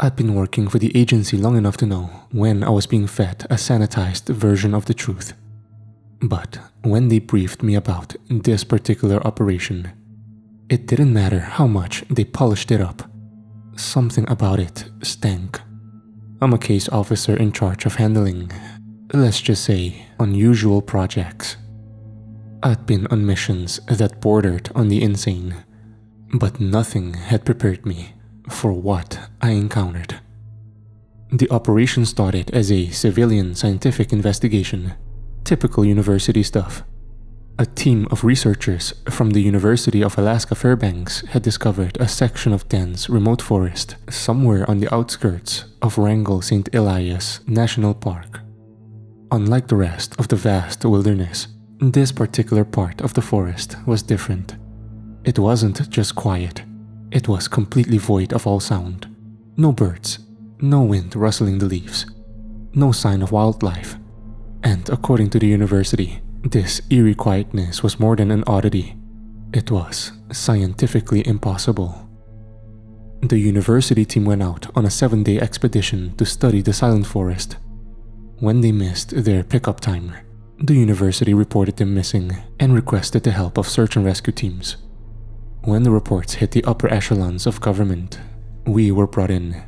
I'd been working for the agency long enough to know when I was being fed a sanitized version of the truth. But when they briefed me about this particular operation, it didn't matter how much they polished it up. Something about it stank. I'm a case officer in charge of handling, let's just say, unusual projects. I'd been on missions that bordered on the insane, but nothing had prepared me for what I encountered. The operation started as a civilian scientific investigation, typical university stuff. A team of researchers from the University of Alaska Fairbanks had discovered a section of dense remote forest somewhere on the outskirts of Wrangell St. Elias National Park. Unlike the rest of the vast wilderness, this particular part of the forest was different. It wasn't just quiet, it was completely void of all sound. No birds, no wind rustling the leaves, no sign of wildlife. And according to the university, this eerie quietness was more than an oddity. It was scientifically impossible. The university team went out on a 7-day expedition to study the silent forest. When they missed their pickup time, the university reported them missing and requested the help of search and rescue teams. When the reports hit the upper echelons of government, we were brought in.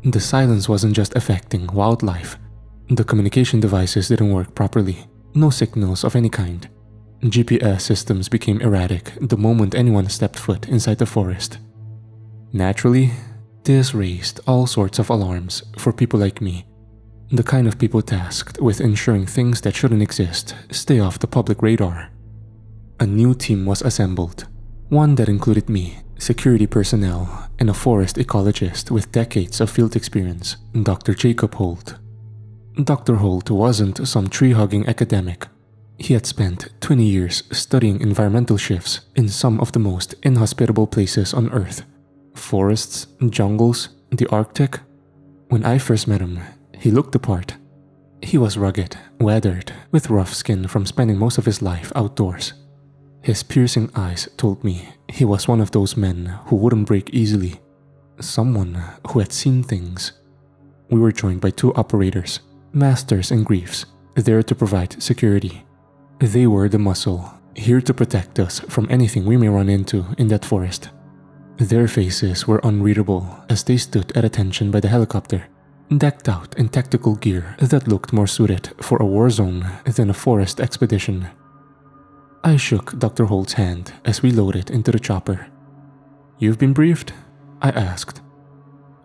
The silence wasn't just affecting wildlife. The communication devices didn't work properly. No signals of any kind. GPS systems became erratic the moment anyone stepped foot inside the forest. Naturally, this raised all sorts of alarms for people like me, the kind of people tasked with ensuring things that shouldn't exist stay off the public radar. A new team was assembled, one that included me, security personnel, and a forest ecologist with decades of field experience, Dr. Jacob Holt. Dr. Holt wasn't some tree-hugging academic. He had spent 20 years studying environmental shifts in some of the most inhospitable places on Earth. Forests, jungles, the Arctic. When I first met him, he looked the part. He was rugged, weathered, with rough skin from spending most of his life outdoors. His piercing eyes told me he was one of those men who wouldn't break easily. Someone who had seen things. We were joined by 2 operators, masters in griefs, there to provide security. They were the muscle, here to protect us from anything we may run into in that forest. Their faces were unreadable as they stood at attention by the helicopter, decked out in tactical gear that looked more suited for a war zone than a forest expedition. I shook Dr. Holt's hand as we loaded into the chopper. "You've been briefed?" I asked.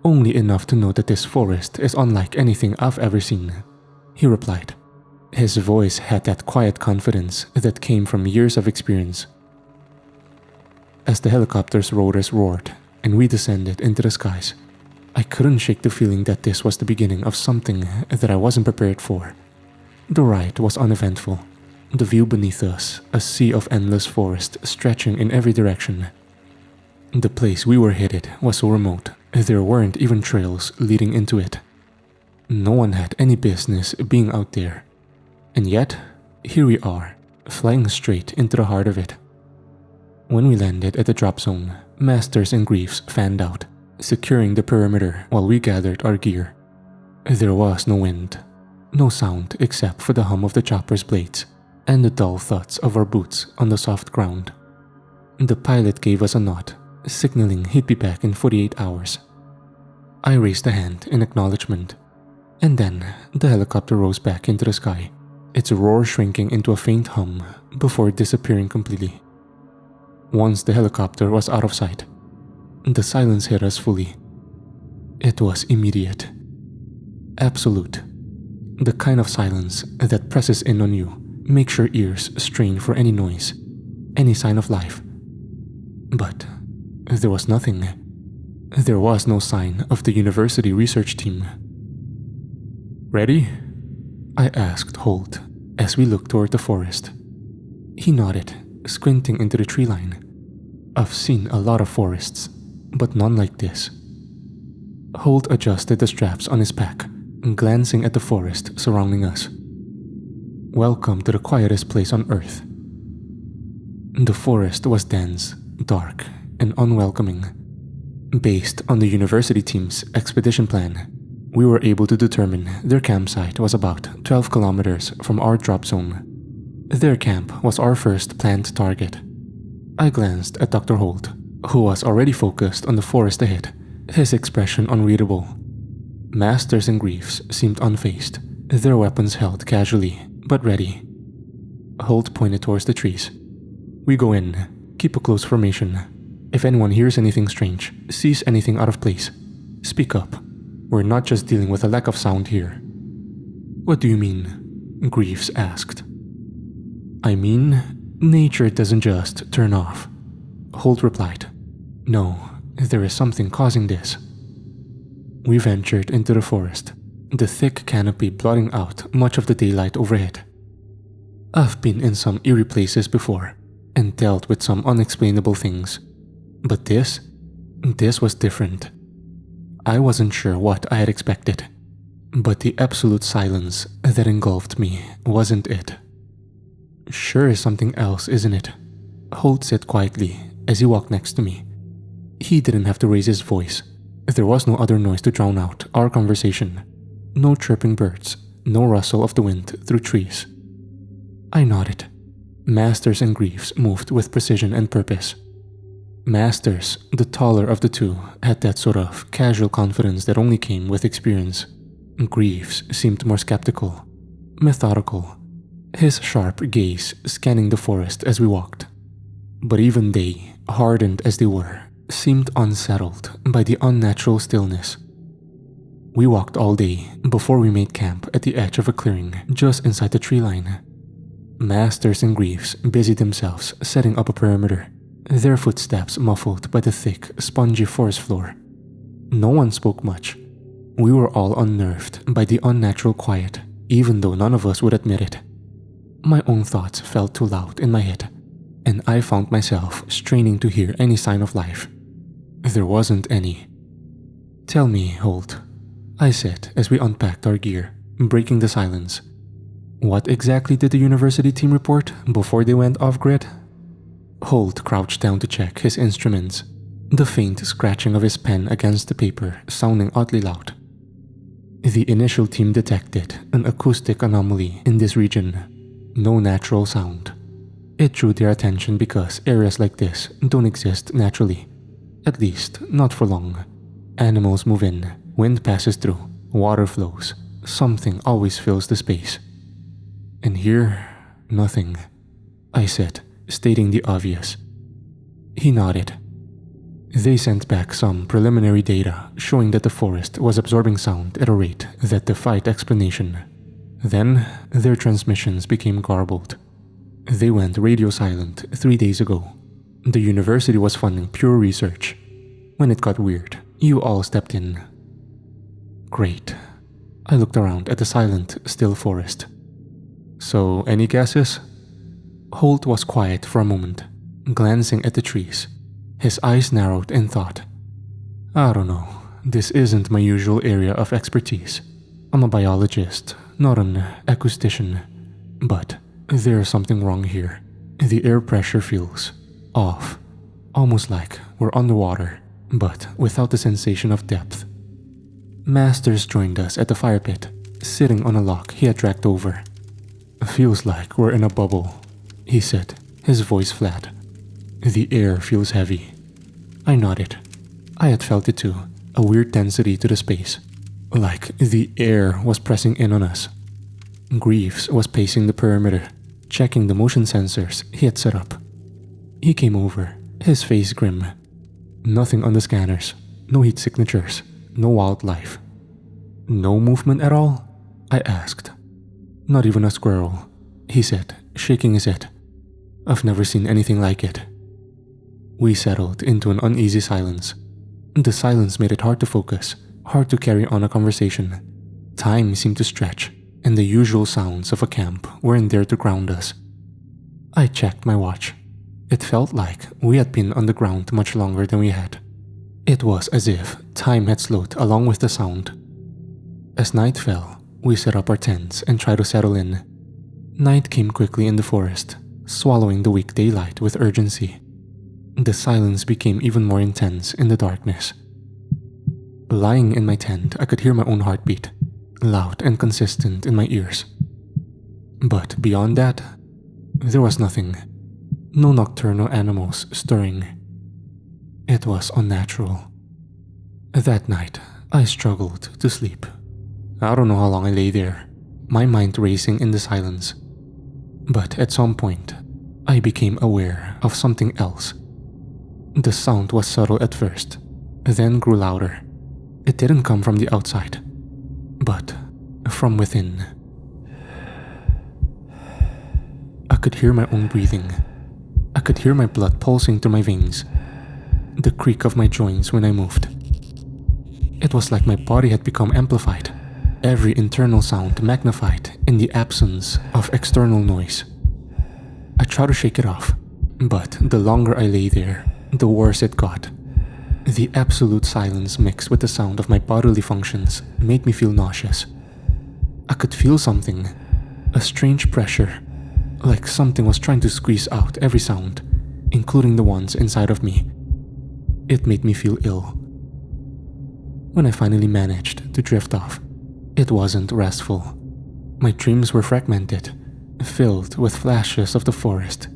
"Only enough to know that this forest is unlike anything I've ever seen," he replied. His voice had that quiet confidence that came from years of experience. As the helicopter's rotors roared and we descended into the skies, I couldn't shake the feeling that this was the beginning of something that I wasn't prepared for. The ride was uneventful. The view beneath us, a sea of endless forest stretching in every direction. The place we were headed was so remote, there weren't even trails leading into it. No one had any business being out there. And yet, here we are, flying straight into the heart of it. When we landed at the drop zone, masters in griefs fanned out, securing the perimeter while we gathered our gear. There was no wind, no sound except for the hum of the chopper's blades and the dull thuds of our boots on the soft ground. The pilot gave us a nod, signaling he'd be back in 48 hours. I raised a hand in acknowledgement, and then the helicopter rose back into the sky, its roar shrinking into a faint hum before disappearing completely. Once the helicopter was out of sight, the silence hit us fully. It was immediate. Absolute. The kind of silence that presses in on you, makes your ears strain for any noise, any sign of life. But there was nothing. There was no sign of the university research team. "Ready?" I asked Holt as we looked toward the forest. He nodded, squinting into the tree line. I've seen a lot of forests, but none like this. Holt adjusted the straps on his pack, glancing at the forest surrounding us. Welcome to the quietest place on Earth. The forest was dense, dark, and unwelcoming. Based on the university team's expedition plan, we were able to determine their campsite was about 12 kilometers from our drop zone. Their camp was our first planned target. I glanced at Dr. Holt, who was already focused on the forest ahead, his expression unreadable. Masters and Griefs seemed unfazed, their weapons held casually, but ready. Holt pointed towards the trees. We go in, keep a close formation. If anyone hears anything strange, sees anything out of place, speak up. We're not just dealing with a lack of sound here. What do you mean? Griefs asked. I mean, nature doesn't just turn off. Holt replied. No, there is something causing this. We ventured into the forest, the thick canopy blotting out much of the daylight overhead. I've been in some eerie places before and dealt with some unexplainable things, but this was different. I wasn't sure what I had expected, but the absolute silence that engulfed me wasn't it. Sure is something else, isn't it? Holt said quietly as he walked next to me. He didn't have to raise his voice. There was no other noise to drown out our conversation. No chirping birds, no rustle of the wind through trees. I nodded. Masters and Griefs moved with precision and purpose. Masters, the taller of the two, had that sort of casual confidence that only came with experience. Griefs seemed more skeptical, methodical, his sharp gaze scanning the forest as we walked. But even they, hardened as they were, seemed unsettled by the unnatural stillness. We walked all day before we made camp at the edge of a clearing just inside the tree line. Masters and Griefs busied themselves setting up a perimeter, their footsteps muffled by the thick, spongy forest floor. No one spoke much. We were all unnerved by the unnatural quiet, even though none of us would admit it. My own thoughts felt too loud in my head, and I found myself straining to hear any sign of life. There wasn't any. Tell me, Holt, I said as we unpacked our gear, breaking the silence. What exactly did the university team report before they went off-grid? Holt crouched down to check his instruments, the faint scratching of his pen against the paper sounding oddly loud. The initial team detected an acoustic anomaly in this region, no natural sound. It drew their attention because areas like this don't exist naturally, at least not for long. Animals move in, wind passes through, water flows, something always fills the space. And here, nothing, I said, stating the obvious. He nodded. They sent back some preliminary data showing that the forest was absorbing sound at a rate that defied explanation. Then, their transmissions became garbled. They went radio silent 3 days ago. The university was funding pure research. When it got weird, you all stepped in. Great. I looked around at the silent, still forest. So, any guesses? Holt was quiet for a moment, glancing at the trees. His eyes narrowed in thought. I don't know. This isn't my usual area of expertise. I'm a biologist, not an acoustician. But there's something wrong here. The air pressure feels off, almost like we're underwater, but without the sensation of depth. Masters joined us at the fire pit, sitting on a log he had dragged over. Feels like we're in a bubble, he said, his voice flat. The air feels heavy. I nodded. I had felt it too, a weird density to the space, like the air was pressing in on us. Griefs was pacing the perimeter, checking the motion sensors he had set up. He came over, his face grim. Nothing on the scanners, no heat signatures, no wildlife. No movement at all? I asked. Not even a squirrel, he said, shaking his head. I've never seen anything like it. We settled into an uneasy silence. The silence made it hard to focus, hard to carry on a conversation. Time seemed to stretch, and the usual sounds of a camp weren't there to ground us. I checked my watch. It felt like we had been on the ground much longer than we had. It was as if time had slowed along with the sound. As night fell, we set up our tents and tried to settle in. Night came quickly in the forest, swallowing the weak daylight with urgency. The silence became even more intense in the darkness, Lying in my tent, I could hear my own heartbeat, loud and consistent in my ears. But beyond that, there was nothing. No nocturnal animals stirring. It was unnatural. That night, I struggled to sleep. I don't know how long I lay there, my mind racing in the silence. But at some point, I became aware of something else. The sound was subtle at first, then grew louder. It didn't come from the outside, but from within. I could hear my own breathing. I could hear my blood pulsing through my veins, the creak of my joints when I moved. It was like my body had become amplified, every internal sound magnified in the absence of external noise. I tried to shake it off, but the longer I lay there, the worse it got. The absolute silence mixed with the sound of my bodily functions made me feel nauseous. I could feel something, a strange pressure, like something was trying to squeeze out every sound, including the ones inside of me. It made me feel ill. When I finally managed to drift off, it wasn't restful. My dreams were fragmented, filled with flashes of the forest,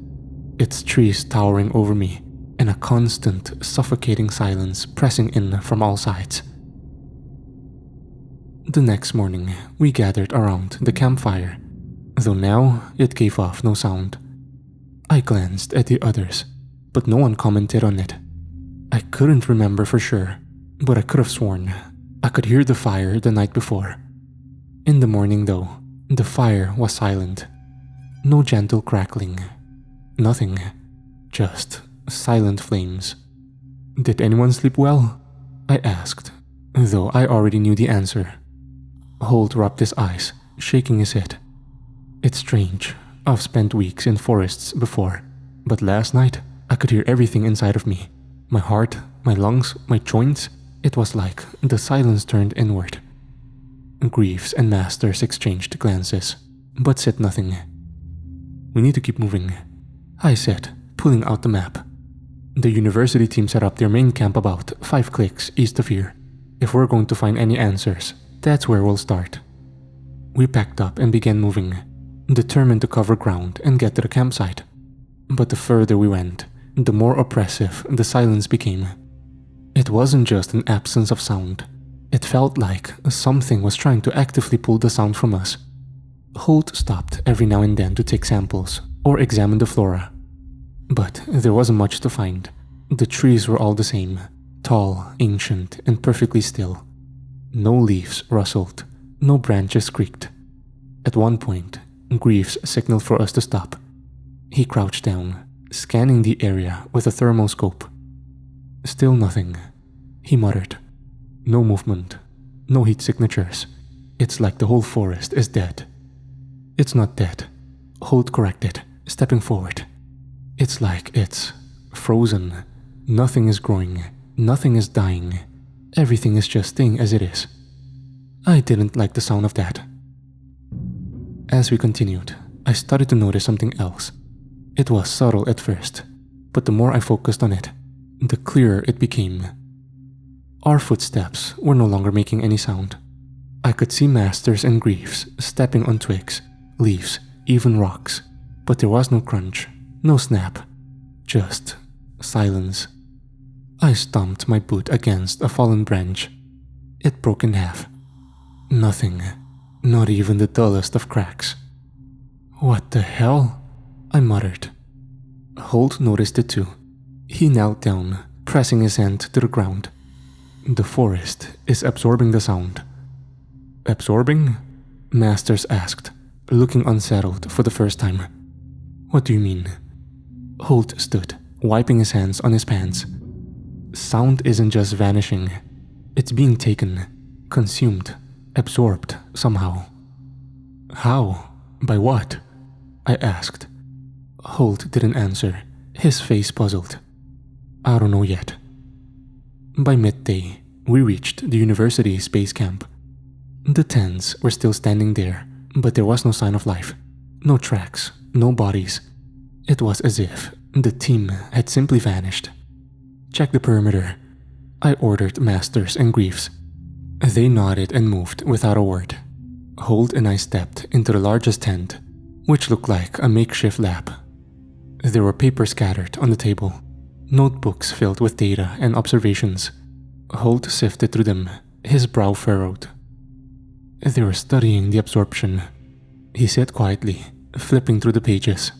its trees towering over me, and a constant, suffocating silence pressing in from all sides. The next morning, we gathered around the campfire, though now it gave off no sound. I glanced at the others, but no one commented on it. I couldn't remember for sure, but I could have sworn I could hear the fire the night before. In the morning though, the fire was silent. No gentle crackling. Nothing. Just silent flames. Did anyone sleep well? I asked, though I already knew the answer. Holt rubbed his eyes, shaking his head. It's strange. I've spent weeks in forests before, but last night I could hear everything inside of me. My heart, my lungs, my joints. It was like the silence turned inward. Greaves and Masters exchanged glances, but said nothing. We need to keep moving, I said, pulling out the map. The university team set up their main camp about 5 clicks east of here. If we're going to find any answers, that's where we'll start. We packed up and began moving, determined to cover ground and get to the campsite. But the further we went, the more oppressive the silence became. It wasn't just an absence of sound. It felt like something was trying to actively pull the sound from us. Holt stopped every now and then to take samples or examine the flora. But there wasn't much to find. The trees were all the same, tall, ancient, and perfectly still. No leaves rustled, no branches creaked. At one point, Greaves signaled for us to stop. He crouched down, scanning the area with a thermoscope. Still nothing. He muttered. No movement, no heat signatures. It's like the whole forest is dead. It's not dead, Holt corrected, stepping forward. It's like it's frozen. Nothing is growing, nothing is dying. Everything is just staying as it is. I didn't like the sound of that. As we continued, I started to notice something else. It was subtle at first, but the more I focused on it, the clearer it became. Our footsteps were no longer making any sound. I could see Masters and Greaves stepping on twigs, leaves, even rocks, but there was no crunch, no snap, just silence. I stomped my boot against a fallen branch. It broke in half. Nothing, not even the dullest of cracks. What the hell? I muttered. Holt noticed it too. He knelt down, pressing his hand to the ground. The forest is absorbing the sound. Absorbing? Masters asked, looking unsettled for the first time. What do you mean? Holt stood, wiping his hands on his pants. Sound isn't just vanishing. It's being taken, consumed, absorbed somehow. How? By what? I asked. Holt didn't answer, his face puzzled. I don't know yet. By midday, we reached the university space camp. The tents were still standing there, but there was no sign of life. No tracks, no bodies. It was as if the team had simply vanished. Check the perimeter, I ordered Masters and Greaves, They nodded and moved without a word. Holt and I stepped into the largest tent, which looked like a makeshift lab. There were papers scattered on the table, notebooks filled with data and observations. Holt sifted through them, his brow furrowed. They were studying the absorption, he said quietly, flipping through the pages.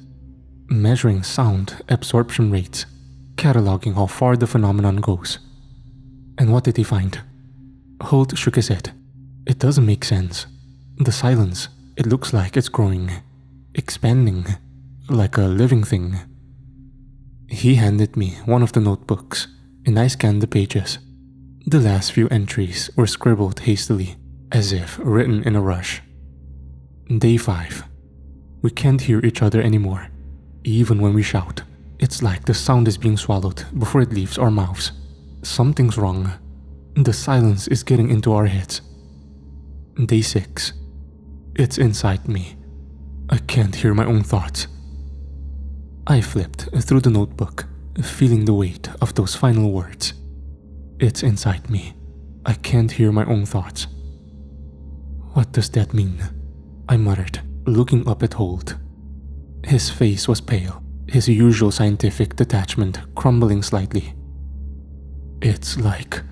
Measuring sound absorption rates, cataloging how far the phenomenon goes. And what did he find? Holt shook his head. It doesn't make sense. The silence, it looks like it's growing, expanding, like a living thing. He handed me one of the notebooks, and I scanned the pages. The last few entries were scribbled hastily, as if written in a rush. Day 5. We can't hear each other anymore. Even when we shout, it's like the sound is being swallowed before it leaves our mouths. Something's wrong. The silence is getting into our heads. Day 6. It's inside me. I can't hear my own thoughts. I flipped through the notebook, feeling the weight of those final words. It's inside me. I can't hear my own thoughts. What does that mean? I muttered, looking up at Holt. His face was pale, his usual scientific detachment crumbling slightly. It's like...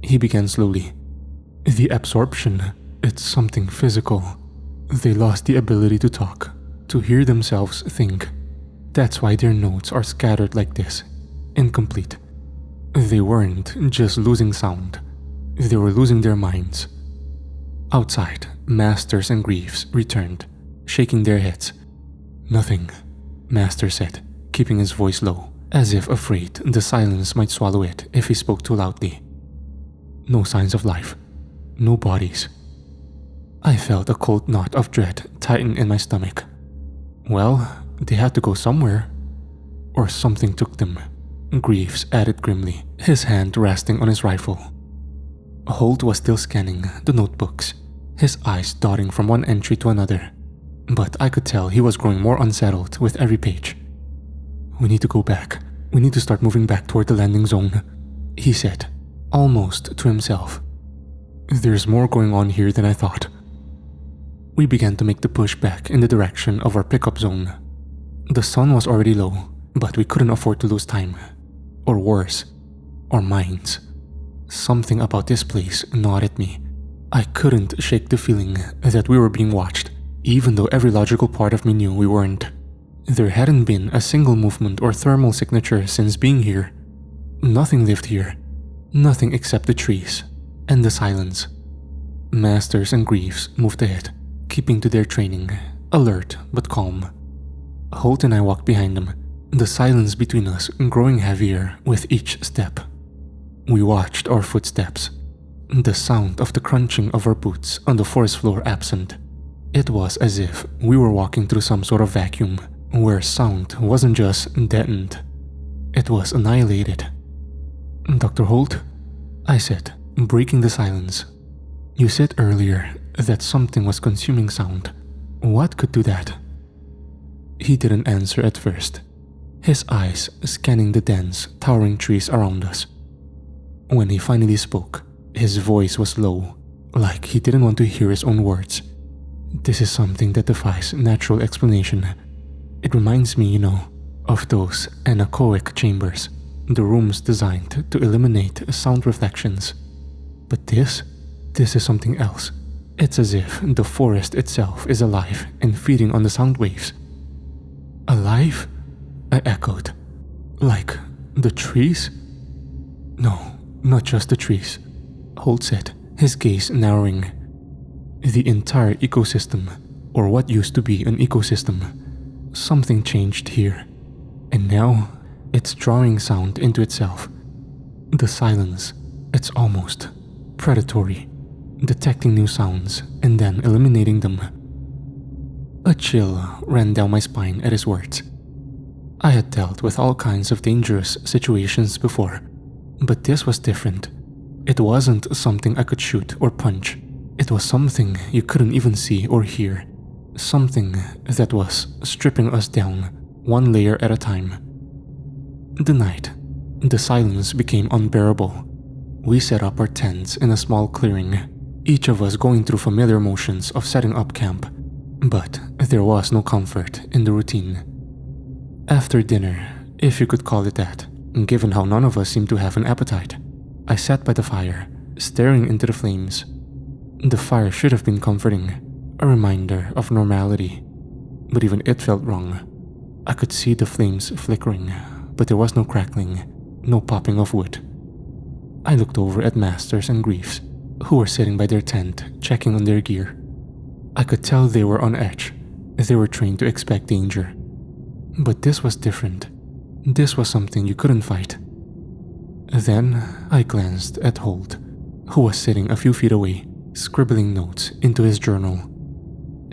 He began slowly. The absorption, it's something physical. They lost the ability to talk, to hear themselves think. That's why their notes are scattered like this, incomplete. They weren't just losing sound, they were losing their minds. Outside, Masters and Greaves returned, shaking their heads. Nothing, Master said, keeping his voice low, as if afraid the silence might swallow it if he spoke too loudly. No signs of life, no bodies. I felt a cold knot of dread tighten in my stomach. Well, they had to go somewhere. Or something took them, Greaves added grimly, his hand resting on his rifle. Holt was still scanning the notebooks, his eyes darting from one entry to another, but I could tell he was growing more unsettled with every page. We need to go back. We need to start moving back toward the landing zone, he said, almost to himself. There's more going on here than I thought. We began to make the push back in the direction of our pickup zone. The sun was already low, but we couldn't afford to lose time. Or worse, our minds. Something about this place gnawed at me. I couldn't shake the feeling that we were being watched, even though every logical part of me knew we weren't. There hadn't been a single movement or thermal signature since being here. Nothing lived here. Nothing except the trees and the silence. Masters and Greaves moved ahead, keeping to their training, alert but calm. Holt and I walked behind them, the silence between us growing heavier with each step. We watched our footsteps, the sound of the crunching of our boots on the forest floor absent. It was as if we were walking through some sort of vacuum, where sound wasn't just deadened, it was annihilated. Dr. Holt, I said, breaking the silence. You said earlier that something was consuming sound. What could do that? He didn't answer at first, his eyes scanning the dense, towering trees around us. When he finally spoke, his voice was low, like he didn't want to hear his own words. This is something that defies natural explanation. It reminds me, of those anechoic chambers, the rooms designed to eliminate sound reflections. But this is something else. It's as if the forest itself is alive and feeding on the sound waves. Alive? I echoed. Like the trees? No, not just the trees, Holt said, his gaze narrowing. The entire ecosystem, or what used to be an ecosystem. Something changed here, and now it's drawing sound into itself. The silence, it's almost predatory, detecting new sounds and then eliminating them. A chill ran down my spine at his words. I had dealt with all kinds of dangerous situations before, but this was different. It wasn't something I could shoot or punch. It was something you couldn't even see or hear. Something that was stripping us down, one layer at a time. The night, the silence became unbearable. We set up our tents in a small clearing, each of us going through familiar motions of setting up camp, but there was no comfort in the routine. After dinner, if you could call it that, given how none of us seemed to have an appetite, I sat by the fire, staring into the flames. The fire should have been comforting, a reminder of normality, but even it felt wrong. I could see the flames flickering, but there was no crackling, no popping of wood. I looked over at Masters and Griefs, who were sitting by their tent, checking on their gear. I could tell they were on edge. They were trained to expect danger. But this was different. This was something you couldn't fight. Then I glanced at Holt, who was sitting a few feet away, scribbling notes into his journal.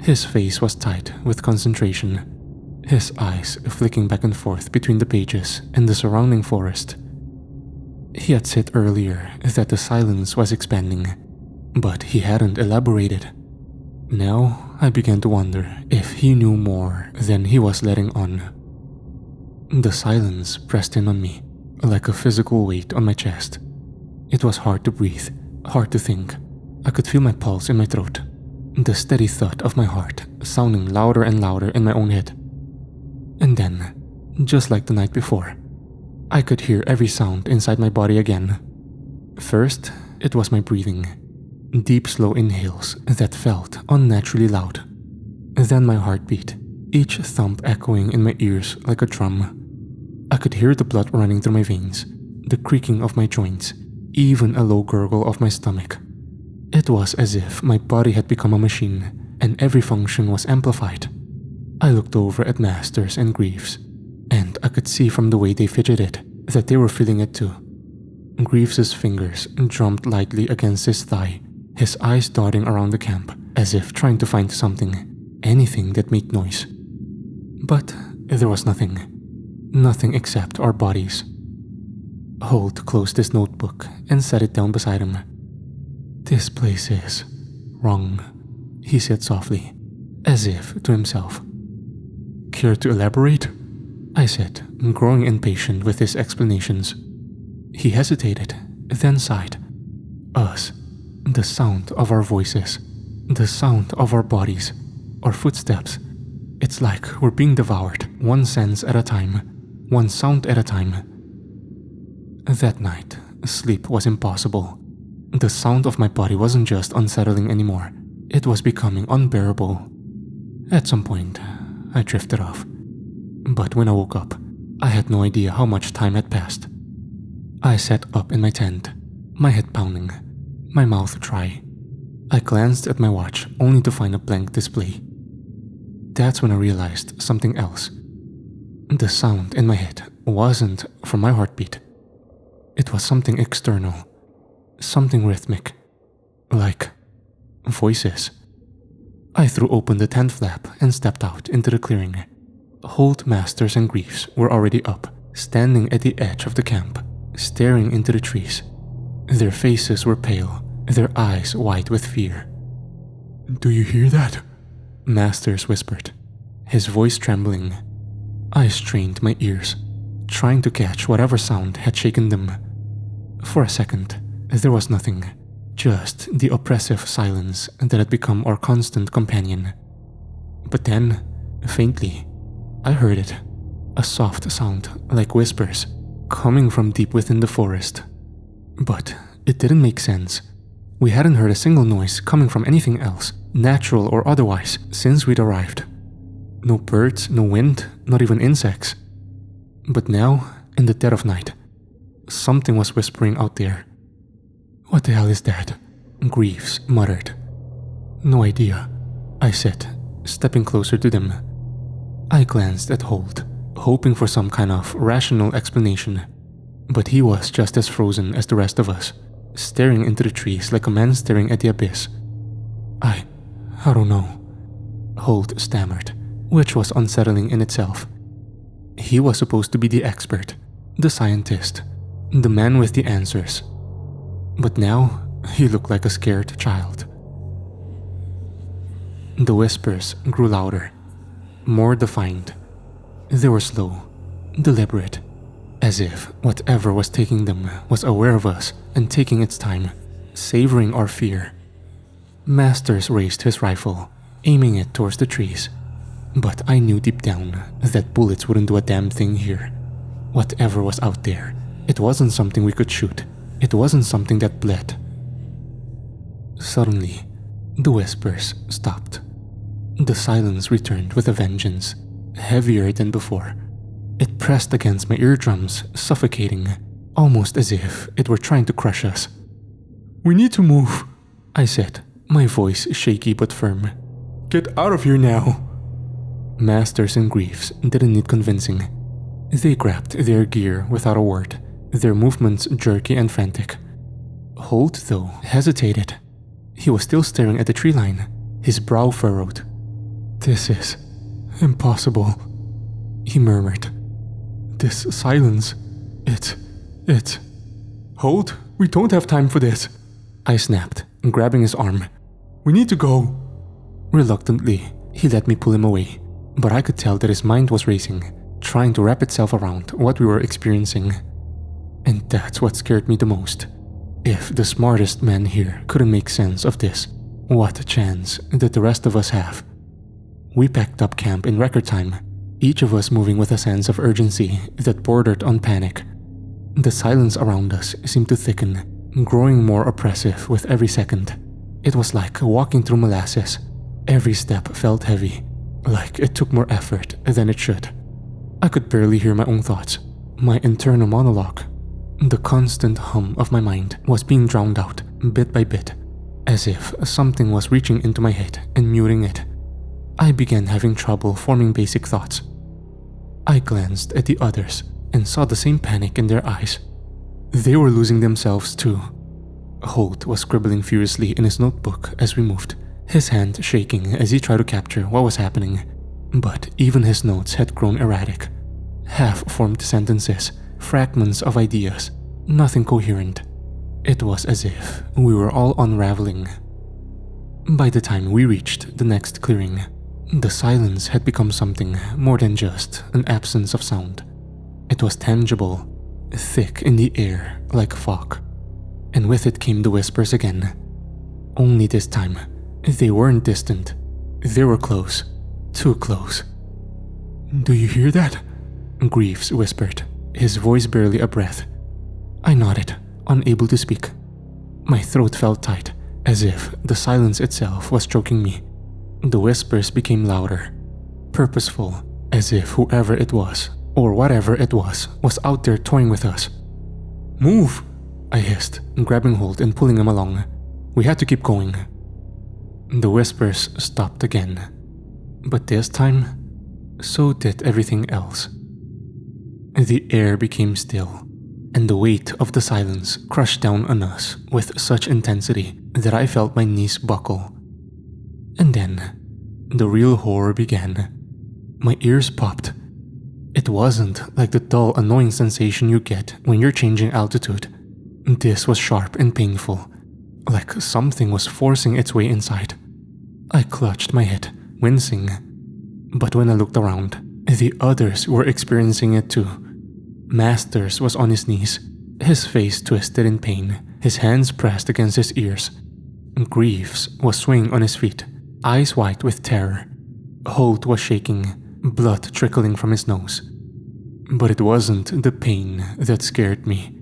His face was tight with concentration, his eyes flicking back and forth between the pages and the surrounding forest. He had said earlier that the silence was expanding, but he hadn't elaborated. Now I began to wonder if he knew more than he was letting on. The silence pressed in on me, like a physical weight on my chest. It was hard to breathe, hard to think. I could feel my pulse in my throat, the steady thud of my heart sounding louder and louder in my own head. And then, just like the night before, I could hear every sound inside my body again. First, it was my breathing. Deep, slow inhales that felt unnaturally loud. Then my heartbeat, each thump echoing in my ears like a drum. I could hear the blood running through my veins, the creaking of my joints, even a low gurgle of my stomach. It was as if my body had become a machine, and every function was amplified. I looked over at Masters and Griefs, and I could see from the way they fidgeted that they were feeling it too. Griefs' fingers drummed lightly against his thigh, his eyes darting around the camp as if trying to find something, anything that made noise. But there was nothing. Nothing except our bodies. Holt closed his notebook and set it down beside him. "This place is wrong," he said softly, as if to himself. "Care to elaborate?" I said, growing impatient with his explanations. He hesitated, then sighed. Us. The sound of our voices. The sound of our bodies. Our footsteps. It's like we're being devoured, one sense at a time, one sound at a time. That night, sleep was impossible. The sound of my body wasn't just unsettling anymore. It was becoming unbearable. At some point, I drifted off. But when I woke up, I had no idea how much time had passed. I sat up in my tent, my head pounding, my mouth dry. I glanced at my watch only to find a blank display. That's when I realized something else. The sound in my head wasn't from my heartbeat. It was something external, something rhythmic, like voices. I threw open the tent flap and stepped out into the clearing. Holt, Masters, and Griefs were already up, standing at the edge of the camp, staring into the trees. Their faces were pale, their eyes wide with fear. "Do you hear that?" Masters whispered, his voice trembling. I strained my ears, trying to catch whatever sound had shaken them. For a second, there was nothing, just the oppressive silence that had become our constant companion. But then, faintly, I heard it, a soft sound like whispers, coming from deep within the forest. But it didn't make sense. We hadn't heard a single noise coming from anything else, natural or otherwise, since we'd arrived. No birds, no wind, not even insects. But now, in the dead of night, something was whispering out there. "What the hell is that?" Griefs muttered. "No idea," I said, stepping closer to them. I glanced at Holt, hoping for some kind of rational explanation. But he was just as frozen as the rest of us, staring into the trees like a man staring at the abyss. I don't know," Holt stammered, which was unsettling in itself. He was supposed to be the expert, the scientist, the man with the answers. But now, he looked like a scared child. The whispers grew louder, more defined. They were slow, deliberate, as if whatever was taking them was aware of us and taking its time, savoring our fear. Masters raised his rifle, aiming it towards the trees. But I knew deep down that bullets wouldn't do a damn thing here. Whatever was out there, it wasn't something we could shoot. It wasn't something that bled. Suddenly, the whispers stopped. The silence returned with a vengeance, heavier than before. It pressed against my eardrums, suffocating, almost as if it were trying to crush us. "We need to move," I said, my voice shaky but firm. "Get out of here now." Masters and Griefs didn't need convincing. They grabbed their gear without a word, their movements jerky and frantic. Holt, though, hesitated. He was still staring at the tree line, his brow furrowed. "This is impossible," he murmured. "This silence, it... Holt, we don't have time for this," I snapped, grabbing his arm. "We need to go." Reluctantly, he let me pull him away, but I could tell that his mind was racing, trying to wrap itself around what we were experiencing. And that's what scared me the most. If the smartest man here couldn't make sense of this, what chance did the rest of us have? We packed up camp in record time, each of us moving with a sense of urgency that bordered on panic. The silence around us seemed to thicken, growing more oppressive with every second. It was like walking through molasses. Every step felt heavy, like it took more effort than it should. I could barely hear my own thoughts, my internal monologue. The constant hum of my mind was being drowned out bit by bit, as if something was reaching into my head and muting it. I began having trouble forming basic thoughts. I glanced at the others and saw the same panic in their eyes. They were losing themselves too. Holt was scribbling furiously in his notebook as we moved, his hand shaking as he tried to capture what was happening. But even his notes had grown erratic. Half-formed sentences, fragments of ideas, nothing coherent. It was as if we were all unraveling. By the time we reached the next clearing, the silence had become something more than just an absence of sound. It was tangible, thick in the air like fog. And with it came the whispers again. Only this time, they weren't distant. They were close, too close. "Do you hear that?" Griefs whispered, his voice barely a breath. I nodded, unable to speak. My throat felt tight, as if the silence itself was choking me. The whispers became louder, purposeful, as if whoever it was, or whatever it was out there toying with us. "Move!" I hissed, grabbing hold and pulling him along. We had to keep going. The whispers stopped again. But this time, so did everything else. The air became still, and the weight of the silence crushed down on us with such intensity that I felt my knees buckle. And then, the real horror began. My ears popped. It wasn't like the dull, annoying sensation you get when you're changing altitude. This was sharp and painful, like something was forcing its way inside. I clutched my head, wincing. But when I looked around, the others were experiencing it too. Masters was on his knees, his face twisted in pain, his hands pressed against his ears. Griefs was swaying on his feet, eyes white with terror. Holt was shaking, blood trickling from his nose. But it wasn't the pain that scared me.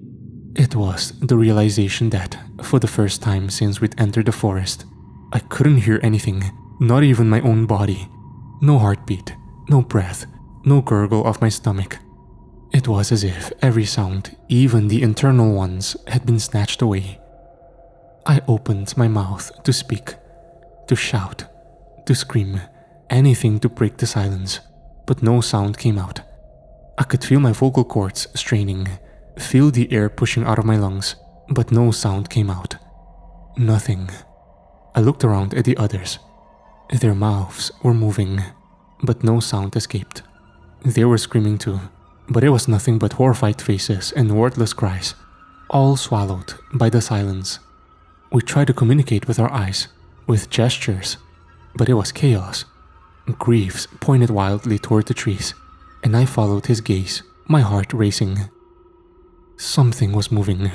It was the realization that, for the first time since we'd entered the forest, I couldn't hear anything, not even my own body. No heartbeat, no breath, no gurgle of my stomach. It was as if every sound, even the internal ones, had been snatched away. I opened my mouth to speak, to shout, to scream, anything to break the silence, but no sound came out. I could feel my vocal cords straining, feel the air pushing out of my lungs, but no sound came out. Nothing. I looked around at the others. Their mouths were moving, but no sound escaped. They were screaming too, but it was nothing but horrified faces and wordless cries, all swallowed by the silence. We tried to communicate with our eyes, with gestures, but it was chaos. Griefs pointed wildly toward the trees, and I followed his gaze, my heart racing. Something was moving.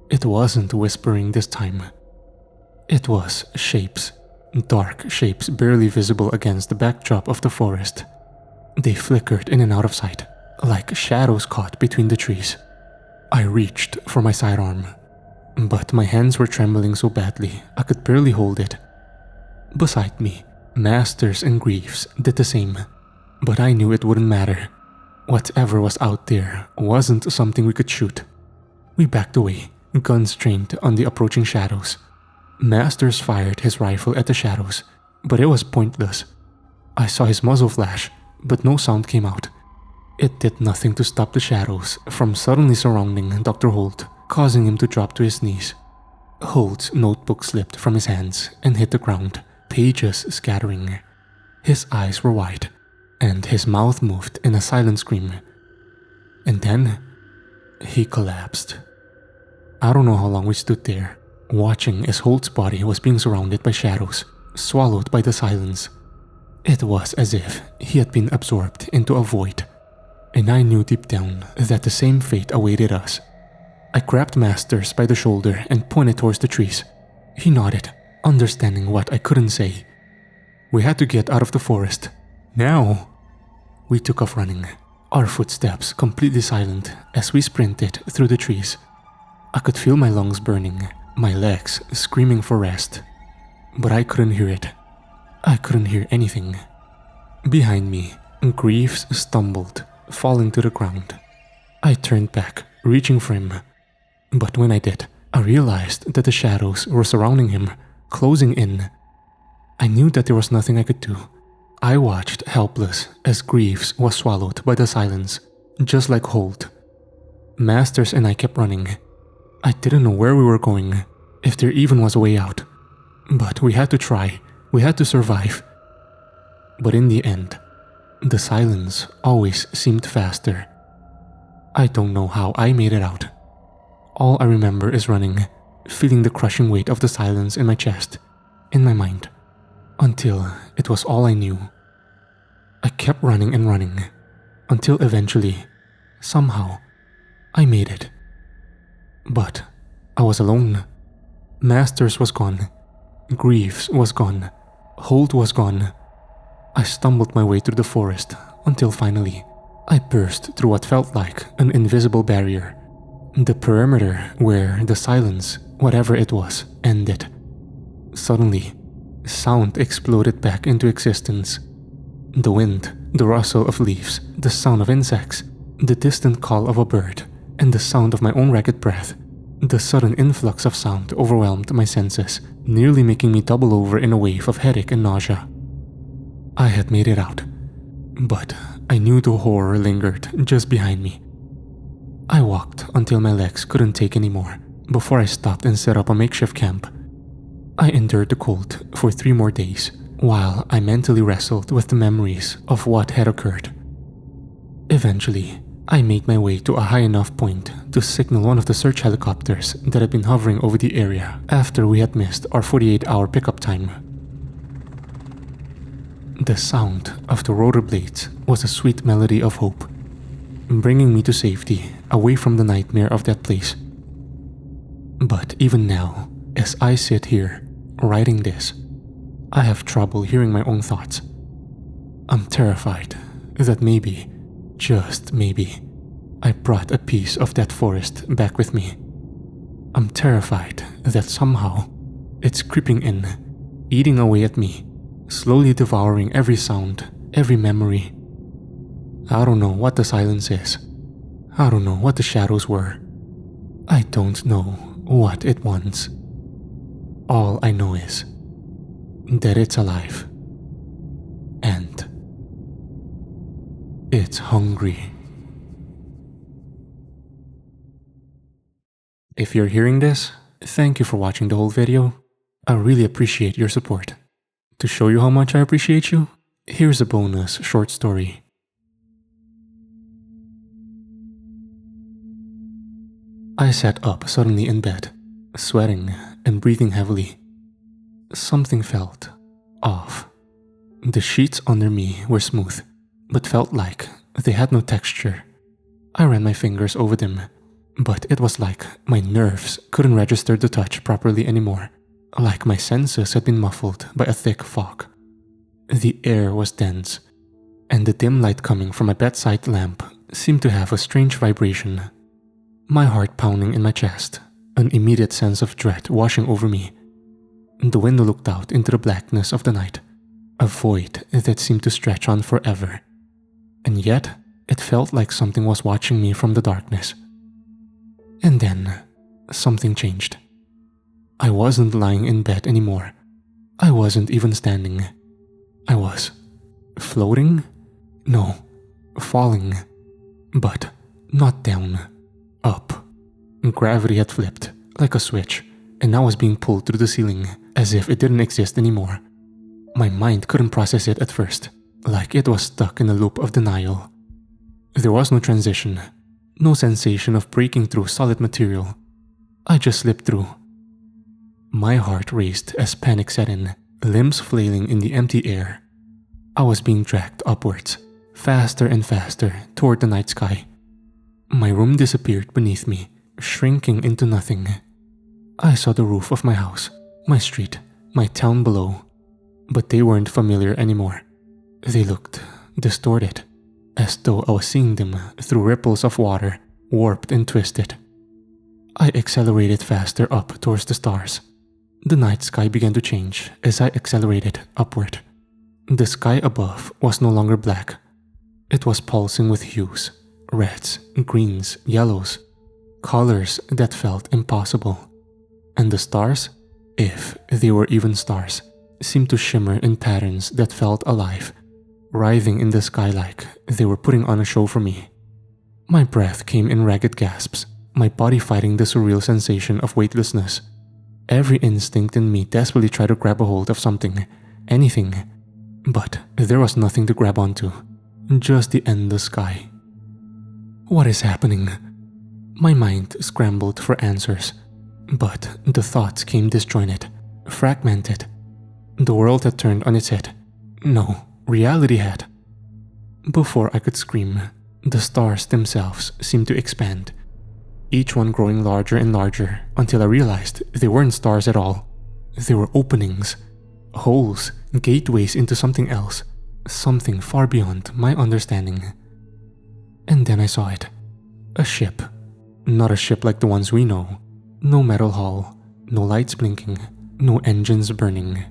It wasn't whispering this time. It was shapes. Dark shapes barely visible against the backdrop of the forest. They flickered in and out of sight, like shadows caught between the trees. I reached for my sidearm, but my hands were trembling so badly I could barely hold it. Beside me, Masters and Greaves did the same, but I knew it wouldn't matter. Whatever was out there wasn't something we could shoot. We backed away, guns trained on the approaching shadows. Masters fired his rifle at the shadows, but it was pointless. I saw his muzzle flash, but no sound came out. It did nothing to stop the shadows from suddenly surrounding Dr. Holt, causing him to drop to his knees. Holt's notebook slipped from his hands and hit the ground, pages scattering. His eyes were wide, and his mouth moved in a silent scream. And then, he collapsed. I don't know how long we stood there, watching as Holt's body was being surrounded by shadows, swallowed by the silence. It was as if he had been absorbed into a void, and I knew deep down that the same fate awaited us. I grabbed Masters by the shoulder and pointed towards the trees. He nodded, understanding what I couldn't say. We had to get out of the forest. Now! We took off running, our footsteps completely silent as we sprinted through the trees. I could feel my lungs burning, my legs screaming for rest. But I couldn't hear it. I couldn't hear anything. Behind me, Greaves stumbled, falling to the ground. I turned back, reaching for him. But when I did, I realized that the shadows were surrounding him, closing in. I knew that there was nothing I could do. I watched helpless as Greaves was swallowed by the silence, just like Holt. Masters and I kept running. I didn't know where we were going, if there even was a way out. But we had to try. We had to survive. But in the end, the silence always seemed faster. I don't know how I made it out. All I remember is running, feeling the crushing weight of the silence in my chest, in my mind, until it was all I knew. I kept running and running, until eventually, somehow, I made it. But I was alone. Masters was gone. Greaves was gone. Holt was gone. I stumbled my way through the forest until finally, I burst through what felt like an invisible barrier. The perimeter where the silence, whatever it was, ended. Suddenly, sound exploded back into existence. The wind, the rustle of leaves, the sound of insects, the distant call of a bird, and the sound of my own ragged breath. The sudden influx of sound overwhelmed my senses, nearly making me double over in a wave of headache and nausea. I had made it out, but I knew the horror lingered just behind me. I walked until my legs couldn't take anymore, before I stopped and set up a makeshift camp. I endured the cold for 3 more days, while I mentally wrestled with the memories of what had occurred. Eventually, I made my way to a high enough point to signal one of the search helicopters that had been hovering over the area after we had missed our 48-hour pickup time. The sound of the rotor blades was a sweet melody of hope, bringing me to safety away from the nightmare of that place. But even now, as I sit here, writing this, I have trouble hearing my own thoughts. I'm terrified that maybe, just maybe, I brought a piece of that forest back with me. I'm terrified that somehow it's creeping in, eating away at me, slowly devouring every sound, every memory. I don't know what the silence is. I don't know what the shadows were. I don't know what it wants. All I know is that it's alive. And it's hungry. If you're hearing this, thank you for watching the whole video. I really appreciate your support. To show you how much I appreciate you, here's a bonus short story. I sat up suddenly in bed, sweating and breathing heavily. Something felt off. The sheets under me were smooth, but felt like they had no texture. I ran my fingers over them, But it was like my nerves couldn't register the touch properly anymore, like my senses had been muffled by a thick fog. The air was dense, and the dim light coming from a bedside lamp seemed to have a strange vibration. My heart pounding in my chest, an immediate sense of dread washing over me. The window looked out into the blackness of the night, a void that seemed to stretch on forever. And yet, it felt like something was watching me from the darkness. And then, something changed. I wasn't lying in bed anymore. I wasn't even standing. I was floating? No, falling. But not down, up. Gravity had flipped, like a switch, and I was being pulled through the ceiling as if it didn't exist anymore. My mind couldn't process it at first, like it was stuck in a loop of denial. There was no transition, no sensation of breaking through solid material. I just slipped through. My heart raced as panic set in, limbs flailing in the empty air. I was being dragged upwards, faster and faster toward the night sky. My room disappeared beneath me, shrinking into nothing. I saw the roof of my house, my street, my town below, but they weren't familiar anymore. They looked distorted, as though I was seeing them through ripples of water, warped and twisted. I accelerated faster up towards the stars. The night sky began to change as I accelerated upward. The sky above was no longer black. It was pulsing with hues, reds, greens, yellows, colors that felt impossible. And the stars, if they were even stars, seemed to shimmer in patterns that felt alive, writhing in the sky like they were putting on a show for me. My breath came in ragged gasps, my body fighting the surreal sensation of weightlessness. Every instinct in me desperately tried to grab a hold of something, anything. But there was nothing to grab onto, just the endless sky. What is happening? My mind scrambled for answers, but the thoughts came disjointed, fragmented. The world had turned on its head. No, reality had. Before I could scream, the stars themselves seemed to expand, each one growing larger and larger until I realized they weren't stars at all. They were openings, holes, gateways into something else, something far beyond my understanding. And then I saw it. A ship. Not a ship like the ones we know. No metal hull, no lights blinking, no engines burning.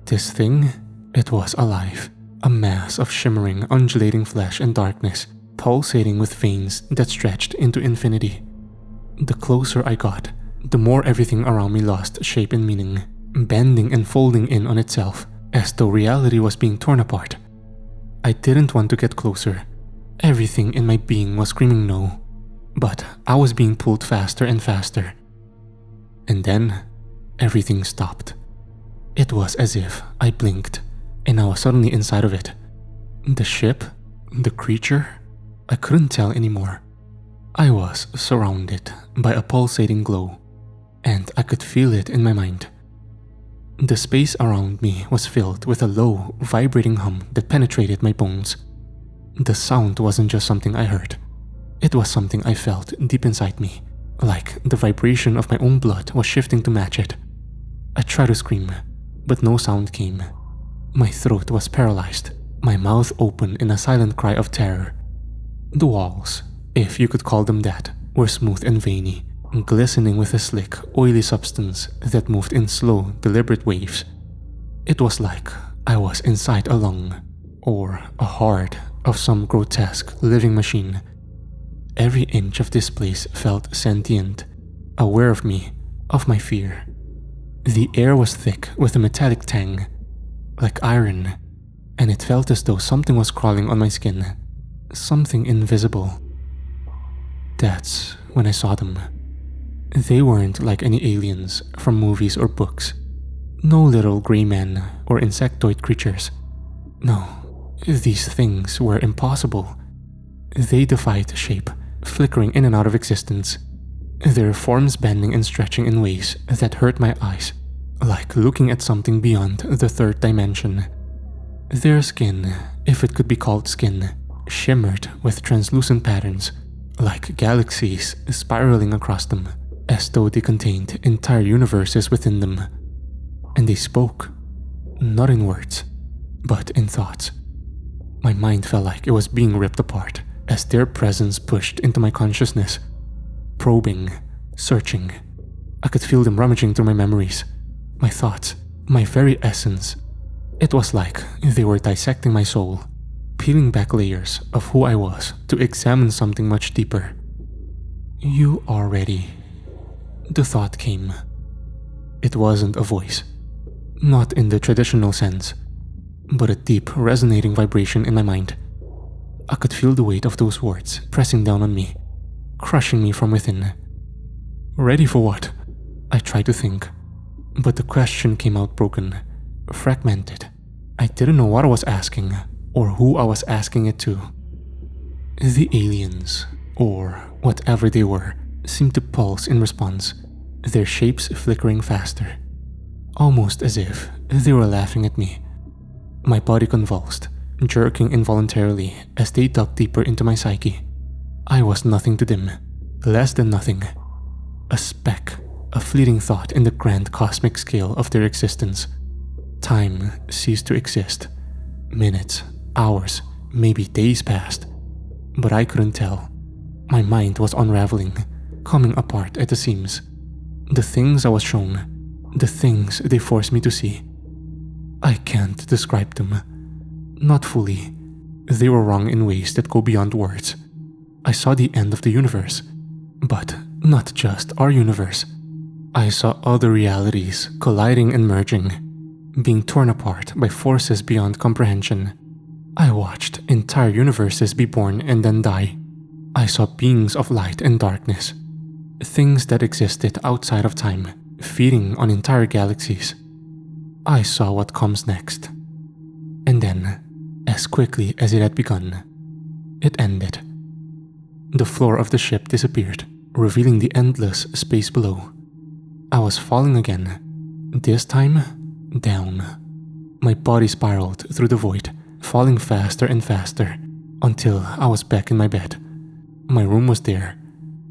This thing, it was alive. A mass of shimmering, undulating flesh and darkness, pulsating with veins that stretched into infinity. The closer I got, the more everything around me lost shape and meaning, bending and folding in on itself, as though reality was being torn apart. I didn't want to get closer. Everything in my being was screaming no, but I was being pulled faster and faster. And then, everything stopped. It was as if I blinked, and I was suddenly inside of it. The ship? The creature? I couldn't tell anymore. I was surrounded by a pulsating glow, and I could feel it in my mind. The space around me was filled with a low, vibrating hum that penetrated my bones. The sound wasn't just something I heard. It was something I felt deep inside me, like the vibration of my own blood was shifting to match it. I tried to scream, but no sound came. My throat was paralyzed, my mouth open in a silent cry of terror. The walls, if you could call them that, were smooth and veiny, glistening with a slick, oily substance that moved in slow, deliberate waves. It was like I was inside a lung, or a heart of some grotesque living machine. Every inch of this place felt sentient, aware of me, of my fear. The air was thick with a metallic tang, like iron, and it felt as though something was crawling on my skin, something invisible. That's when I saw them. They weren't like any aliens from movies or books. No little gray men or insectoid creatures. No, these things were impossible. They defied shape, flickering in and out of existence, their forms bending and stretching in ways that hurt my eyes, like looking at something beyond the third dimension. Their skin, if it could be called skin, shimmered with translucent patterns, like galaxies spiraling across them, as though they contained entire universes within them. And they spoke, not in words, but in thoughts. My mind felt like it was being ripped apart as their presence pushed into my consciousness, probing, searching. I could feel them rummaging through my memories, my thoughts, my very essence. It was like they were dissecting my soul, peeling back layers of who I was to examine something much deeper. "You are ready," the thought came. It wasn't a voice, not in the traditional sense, but a deep, resonating vibration in my mind. I could feel the weight of those words pressing down on me, crushing me from within. Ready for what? I tried to think, but the question came out broken, fragmented. I didn't know what I was asking, or who I was asking it to. The aliens, or whatever they were, seemed to pulse in response, their shapes flickering faster, almost as if they were laughing at me. My body convulsed, jerking involuntarily as they dug deeper into my psyche. I was nothing to them, less than nothing. A speck, a fleeting thought in the grand cosmic scale of their existence. Time ceased to exist. Minutes, hours, maybe days passed, but I couldn't tell. My mind was unraveling, coming apart at the seams. The things I was shown, the things they forced me to see. I can't describe them. Not fully. They were wrong in ways that go beyond words. I saw the end of the universe, but not just our universe. I saw other realities colliding and merging, being torn apart by forces beyond comprehension. I watched entire universes be born and then die. I saw beings of light and darkness, things that existed outside of time, feeding on entire galaxies. I saw what comes next. And then, as quickly as it had begun, it ended. The floor of the ship disappeared, revealing the endless space below. I was falling again, this time down. My body spiraled through the void, falling faster and faster, until I was back in my bed. My room was there,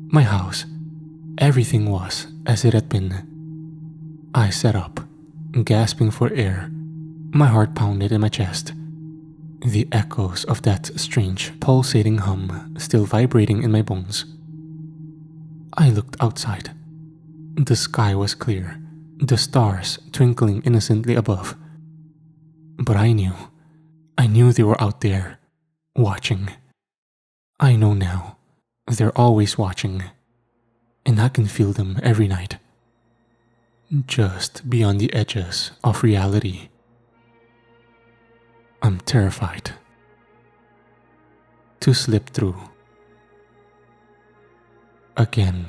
my house. Everything was as it had been. I sat up, gasping for air. My heart pounded in my chest, the echoes of that strange, pulsating hum still vibrating in my bones. I looked outside. The sky was clear, the stars twinkling innocently above. But I knew they were out there, watching. I know now, they're always watching, and I can feel them every night. Just beyond the edges of reality. I'm terrified to slip through again.